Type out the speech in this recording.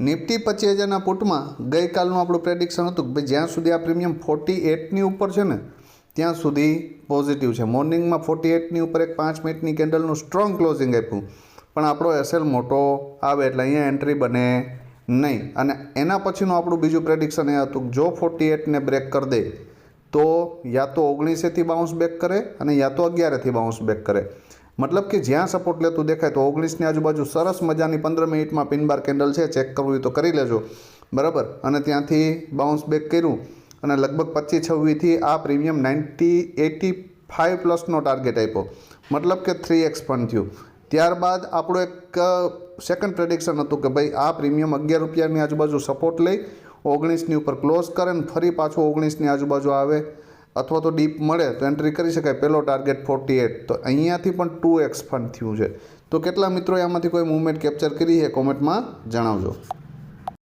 Nifty 25,000ના પુટમાં ગઈકાલનું આપણું prediction હતું કે ભાઈ જ્યાં સુધી આ પ્રીમિયમ 48ની ઉપર છે ને ત્યાં સુધી પોઝિટિવ છે. મોર્નિંગમાં 48ની ઉપર એક 5 મિનિટની કેન્ડલનું સ્ટ્રોંગ ક્લોઝિંગ આપ્યું, પણ આપણો એસએલ મોટો આવે એટલે અહીંયા એન્ટ્રી બને નહીં. અને એના પછીનું આપણું બીજું પ્રેડિક્શન એ હતું કે જો 48ને બ્રેક કરી દે તો યા તો 19થી બાઉન્સ બેક કરે અને યા તો 11થી બાઉન્સ બેક કરે. મતલબ કે જ્યાં સપોર્ટ લેતું દેખાય તો 19ની આજુબાજુ સરસ મજાની 15 મિનિટમાં પિનબાર કેન્ડલ છે, ચેક કરવું હોય તો કરી લેજો, બરાબર. અને ત્યાંથી બાઉન્સ બેક કર્યું અને લગભગ 25-26થી આ પ્રીમિયમ 85 પ્લસનો ટાર્ગેટ આપ્યો, મતલબ કે 3x પણ થયું. ત્યારબાદ આપણું એક સેકન્ડ પ્રેડિક્શન હતું કે ભાઈ આ પ્રીમિયમ 11 રૂપિયાની આજુબાજુ સપોર્ટ લઈ 19ની ઉપર ક્લોઝ કરે ને ફરી પાછું 19ની આજુબાજુ આવે અથવા તો ડીપ મળે તો એન્ટ્રી કરી શકાય. પહેલો ટાર્ગેટ 48, તો અહીંયાથી પણ 2x ફંડ થયું છે. તો કેટલા મિત્રોએ આમાંથી કોઈ મૂવમેન્ટ કેપ્ચર કરી છે કોમેન્ટમાં જણાવજો.